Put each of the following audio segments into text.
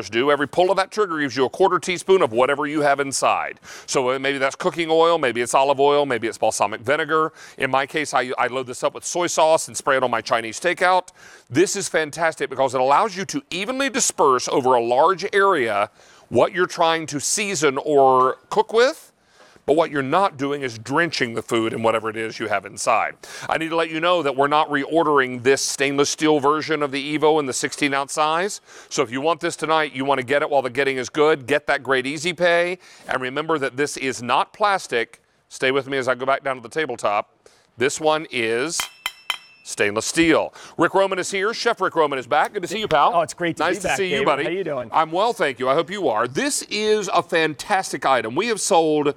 do. Every pull of that trigger gives you a quarter teaspoon of whatever you have inside. So maybe that's cooking oil, maybe it's olive oil, maybe it's balsamic vinegar. In my case, I load this up with soy sauce and spray it on my Chinese takeout. This is fantastic because it allows you to evenly disperse over a large area what you're trying to season or cook with. But what you're not doing is drenching the food in whatever it is you have inside. I need to let you know that we're not reordering this stainless steel version of the Evo in the 16-ounce size. So if you want this tonight, you want to get it while the getting is good. Get that great Easy Pay. And remember that this is not plastic. Stay with me as I go back down to the tabletop. This one is stainless steel. Rick Roman is here. Chef Rick Roman is back. Good to see you, pal. Oh, it's great to be back. Nice to see you, David. buddy. How you doing? I'm well, thank you. I hope you are. This is a fantastic item. We have sold,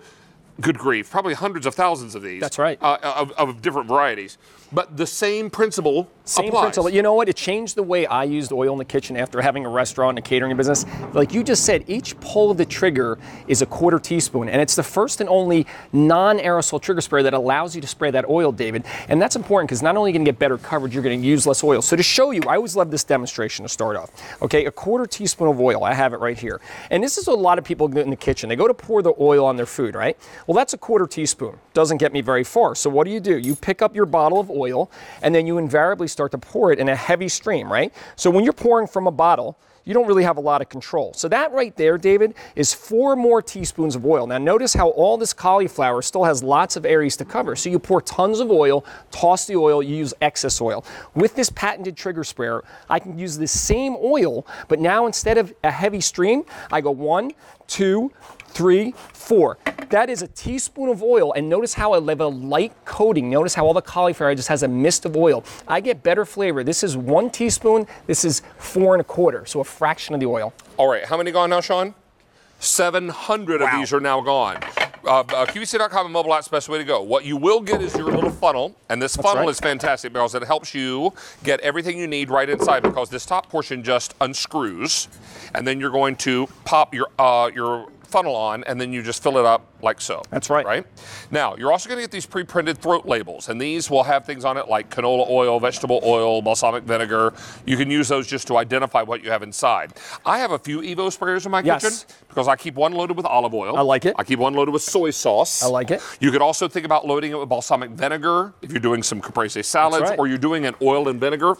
good grief, probably hundreds of thousands of these. That's right. Of different varieties. But the same principle applies. You know what? It changed the way I used oil in the kitchen after having a restaurant and a catering business. Like you just said, each pull of the trigger is a quarter teaspoon. And it's the first and only non-aerosol trigger sprayer that allows you to spray that oil, David. And that's important because not only are you going to get better coverage, you're going to use less oil. So to show you, I always love this demonstration to start off. Okay, a quarter teaspoon of oil. I have it right here. And this is what a lot of people do in the kitchen. They go to pour the oil on their food, right? Well, that's a quarter teaspoon. Doesn't get me very far. So what do? You pick up your bottle of oil, and then you invariably start to pour it in a heavy stream, right? So when you're pouring from a bottle, you don't really have a lot of control. So that right there, David, is 4 more teaspoons of oil. Now notice how all this cauliflower still has lots of areas to cover. So you pour tons of oil, toss the oil, you use excess oil. With this patented trigger sprayer, I can use the same oil, but now instead of a heavy stream, I go 1, 2, 3, 4. That is a teaspoon of oil, and notice how I leave a light coating. Notice how all the cauliflower just has a mist of oil. I get better flavor. This is 1 teaspoon. This is 4 1/4, so a fraction of the oil. All right, how many gone now, Sean? 700 of these are now gone. QVC.com and mobile app's the best way to go. What you will get is your little funnel, and this funnel is fantastic because it helps you get everything you need right inside because this top portion just unscrews, and then you're going to pop your funnel on, and then you just fill it up like so. That's right. Right? Now, you're also going to get these pre-printed throat labels, and these will have things on it like canola oil, vegetable oil, balsamic vinegar. You can use those just to identify what you have inside. I have a few Evo sprayers in my kitchen because I keep one loaded with olive oil. I like it. I keep one loaded with soy sauce. I like it. You could also think about loading it with balsamic vinegar if you're doing some caprese salads or you're doing an oil and vinegar.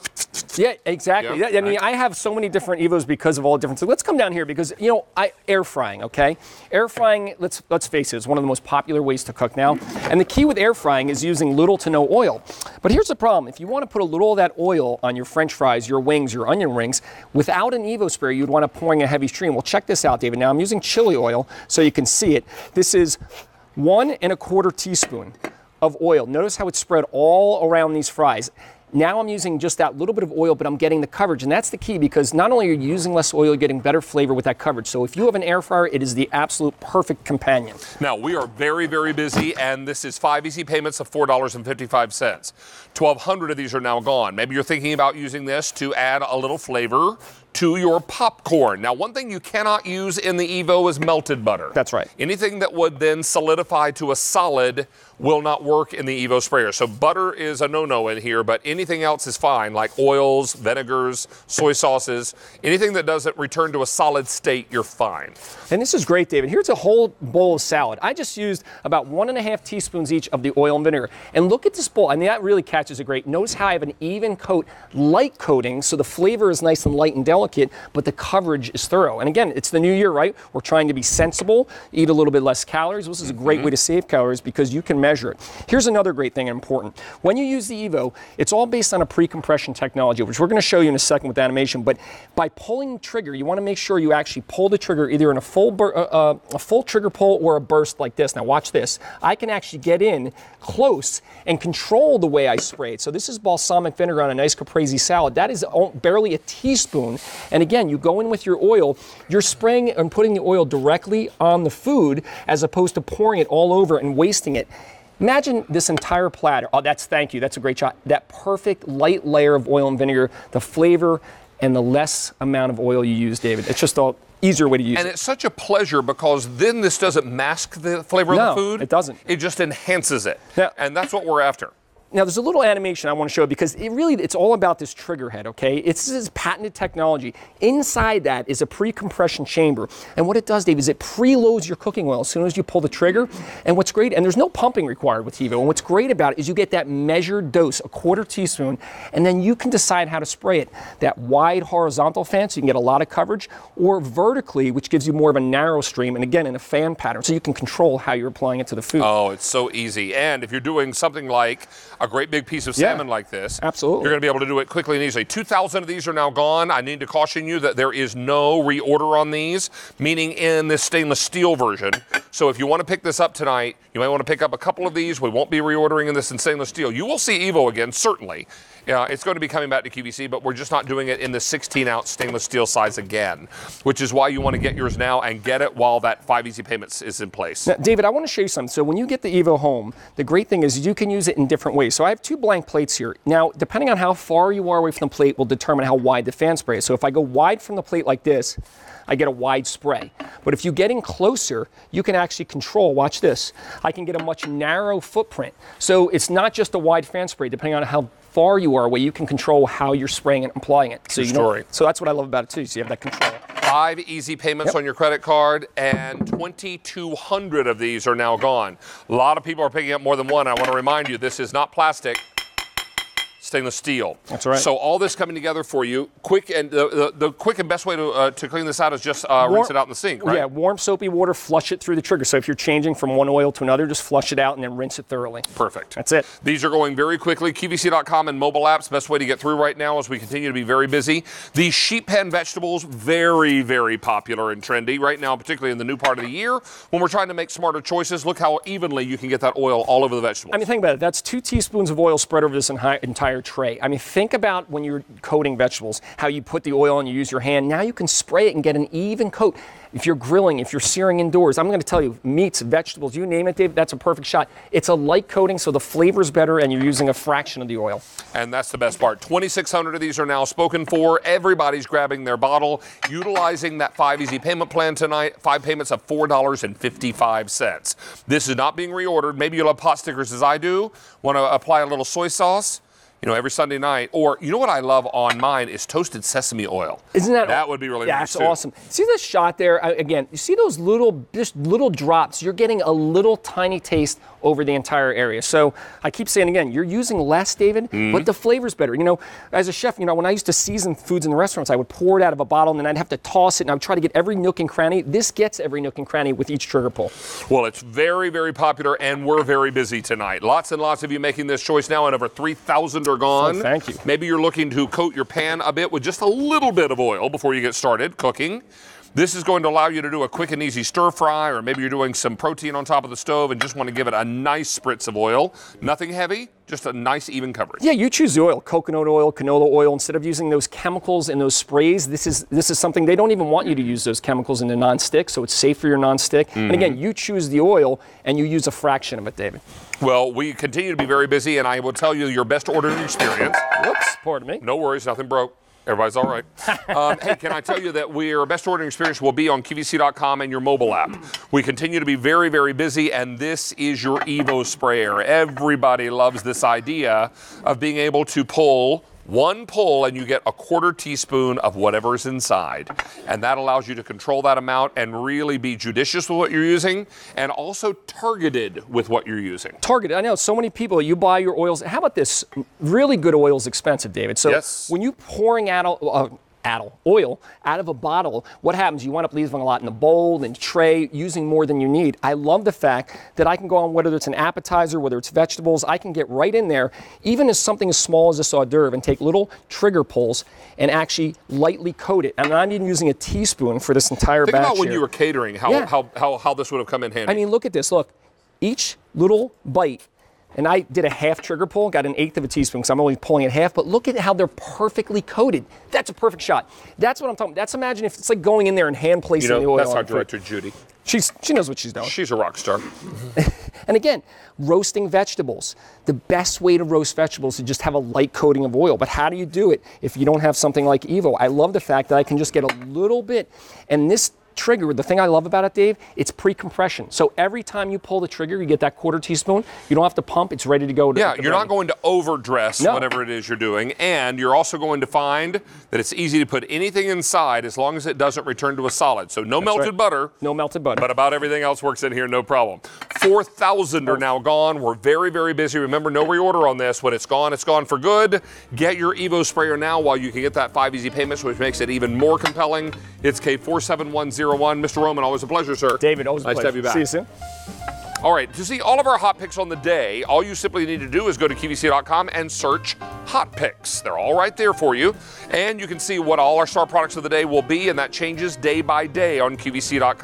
Yeah, exactly. Yeah, I mean, I have so many different Evos because of all different things. Let's come down here because, you know, air frying, okay? Air frying, let's face it, is one of the most popular ways to cook now. And the key with air frying is using little to no oil. But here's the problem. If you want to put a little of that oil on your French fries, your wings, your onion rings, without an Evo sprayer, you'd want to pouring a heavy stream. Well, check this out, David. Now, I'm using chili oil so you can see it. This is 1 1/4 teaspoon of oil. Notice how it's spread all around these fries. Now I'm using just that little bit of oil, but I'm getting the coverage. And that's the key because not only are you using less oil, you're getting better flavor with that coverage. So if you have an air fryer, it is the absolute perfect companion. Now, we are very, very busy, and this is 5 easy payments of $4.55. 1,200 of these are now gone. Maybe you're thinking about using this to add a little flavor to your popcorn. Now, one thing you cannot use in the Evo is melted butter. That's right. Anything that would then solidify to a solid will not work in the Evo sprayer. So butter is a no-no in here, but anything else is fine, like oils, vinegars, soy sauces. Anything that doesn't return to a solid state, you're fine. And this is great, David. Here's a whole bowl of salad. I just used about 1 1/2 teaspoons each of the oil and vinegar. And look at this bowl. I mean, that really catches it great. Notice how I have an even coat, light coating, so the flavor is nice and light and delicate, but the coverage is thorough. And again, it's the new year, right? We're trying to be sensible, eat a little bit less calories. This is a great way to save calories because you can measure it. Here's another great thing and important. When you use the Evo, it's all based on a pre-compression technology, which we're going to show you in a second with animation. But by pulling the trigger, you want to make sure you actually pull the trigger either in a full trigger pull or a burst like this. Now watch this. I can actually get in close and control the way I spray it. So this is balsamic vinegar on a nice caprese salad. That is barely a teaspoon. And again, you go in with your oil, you're spraying and putting the oil directly on the food as opposed to pouring it all over and wasting it. Imagine this entire platter. Oh, thank you. That's a great shot. That perfect light layer of oil and vinegar, the flavor and the less amount of oil you use, David. It's just an easier way to use it. And it's such a pleasure because then this doesn't mask the flavor of the food. It doesn't. It just enhances it. Yeah. And that's what we're after. Now there's a little animation I want to show because it's all about this trigger head, okay? This is patented technology. Inside that is a pre-compression chamber. And what it does, Dave, is it preloads your cooking oil as soon as you pull the trigger. And what's great, and there's no pumping required with Evo, and what's great about it is you get that measured dose, a quarter teaspoon, and then you can decide how to spray it. That wide horizontal fan, so you can get a lot of coverage, or vertically, which gives you more of a narrow stream, and again, in a fan pattern, so you can control how you're applying it to the food. Oh, it's so easy. And if you're doing something like a great big piece of salmon like this, absolutely, you're going to be able to do it quickly and easily. 2,000 of these are now gone. I need to caution you that there is no reorder on these, meaning in this stainless steel version. So if you want to pick this up tonight, you might want to pick up a couple of these. We won't be reordering in this in stainless steel. You will see Evo again, certainly. It's going to be coming back to QVC, but we're just not doing it in the 16-ounce stainless steel size again, which is why you want to get yours now and get it while that 5 easy payments is in place. Now, David, I want to show you something. So when you get the Evo home, the great thing is you can use it in different ways. So I have 2 blank plates here. Now, depending on how far you are away from the plate will determine how wide the fan spray is. So if I go wide from the plate like this, I get a wide spray. But if you get in closer, you can actually control, watch this, I can get a much narrow footprint. So it's not just a wide fan spray, depending on how far you are away, you can control how you're spraying it and applying it. So so that's what I love about it too, so you have that control. 5 easy payments on your credit card, and 2,200 of these are now gone. A lot of people are picking up more than one. I want to remind you, this is not plastic. Stainless steel. That's right. So all this coming together for you. Quick, and the quick and best way to clean this out is just rinse it out in the sink, right? Yeah, warm soapy water, flush it through the trigger. So if you're changing from one oil to another, just flush it out and then rinse it thoroughly. Perfect. That's it. These are going very quickly. QVC.com and mobile apps, best way to get through right now as we continue to be very busy. These sheet pan vegetables, very, very popular and trendy right now, particularly in the new part of the year. When we're trying to make smarter choices, look how evenly you can get that oil all over the vegetables. I mean, think about it. That's 2 teaspoons of oil spread over this entire tray. I mean, think about when you're coating vegetables, how you put the oil and you use your hand. Now you can spray it and get an even coat. If you're grilling, if you're searing indoors, I'm going to tell you, meats, vegetables, you name it, Dave, that's a perfect shot. It's a light coating, so the flavor's better, and you're using a fraction of the oil. And that's the best part. 2,600 of these are now spoken for. Everybody's grabbing their bottle, utilizing that 5 easy payment plan tonight. 5 payments of $4.55. This is not being reordered. Maybe you'll have pot stickers as I do. Want to apply a little soy sauce? You know, every Sunday night. Or, you know what I love on mine is toasted sesame oil. Isn't that? That would be really nice, too. That's awesome. See this shot there? Again, you see those just little drops? You're getting a little tiny taste over the entire area. So I keep saying again, you're using less, David, but the flavor's better. You know, as a chef, you know, when I used to season foods in the restaurants, I would pour it out of a bottle and then I'd have to toss it and I would try to get every nook and cranny. This gets every nook and cranny with each trigger pull. Well, it's very, very popular and we're very busy tonight. Lots and lots of you making this choice now, and over 3,000 are gone. Oh, thank you. Maybe you're looking to coat your pan a bit with just a little bit of oil before you get started cooking. This is going to allow you to do a quick and easy stir fry, or maybe you're doing some protein on top of the stove and just want to give it a nice spritz of oil. Nothing heavy, just a nice even coverage. Yeah, you choose the oil, coconut oil, canola oil. Instead of using those chemicals and those sprays, this is something they don't even want you to use those chemicals in the non-stick, so it's safe for your non-stick. And again, you choose the oil and you use a fraction of it, David. Well, we continue to be very busy, and I will tell you your best ordering experience. Whoops, pardon me. No worries, nothing broke. Everybody's all right. Hey, can I tell you that our best ordering experience will be on QVC.com and your mobile app. We continue to be very, very busy, and this is your Evo sprayer. Everybody loves this idea of being able to pull one pull and you get a quarter teaspoon of whatever's inside. And that allows you to control that amount and really be judicious with what you're using and also targeted with what you're using. Targeted. I know so many people, you buy your oils. How about this? Really good oil is expensive, David. So when you pouring out oil out of a bottle, what happens? You wind up leaving a lot in the bowl and tray, using more than you need. I love the fact that I can go on, whether it's an appetizer, whether it's vegetables, I can get right in there, even as something as small as a hors d'oeuvre, and take little trigger pulls and actually lightly coat it. I'm not even using a teaspoon for this entire batch. Think about when here. you were catering, how this would have come in handy. I mean, look at this. Look, each little bite. And I did a half trigger pull, got 1/8 of a teaspoon because I'm only pulling it half, but look at how they're perfectly coated. That's a perfect shot. That's what I'm talking about. That's, imagine if it's like going in there and hand placing the oil. That's our director, Judy. She knows what she's doing. She's a rock star. And again, roasting vegetables. The best way to roast vegetables is just have a light coating of oil. But how do you do it if you don't have something like Evo? I love the fact that I can just get a little bit, and this trigger, the thing I love about it, Dave, it's pre-compression. So every time you pull the trigger, you get that quarter teaspoon. You don't have to pump. It's ready to go. Yeah, you're not going to overdress whatever it is you're doing. And you're also going to find that it's easy to put anything inside as long as it doesn't return to a solid. So no melted butter. No melted butter. But about everything else works in here, no problem. 4,000 are now gone. We're very, very busy. Remember, no reorder on this. When it's gone for good. Get your Evo sprayer now while you can get that 5 easy payments, which makes it even more compelling. It's K47101. Mr. Roman, always a pleasure, sir. David, always a pleasure. Nice to have you back. See you soon. All right, to see all of our hot picks on the day, all you simply need to do is go to QVC.com and search hot picks. They're all right there for you. And you can see what all our star products of the day will be, and that changes day by day on QVC.com.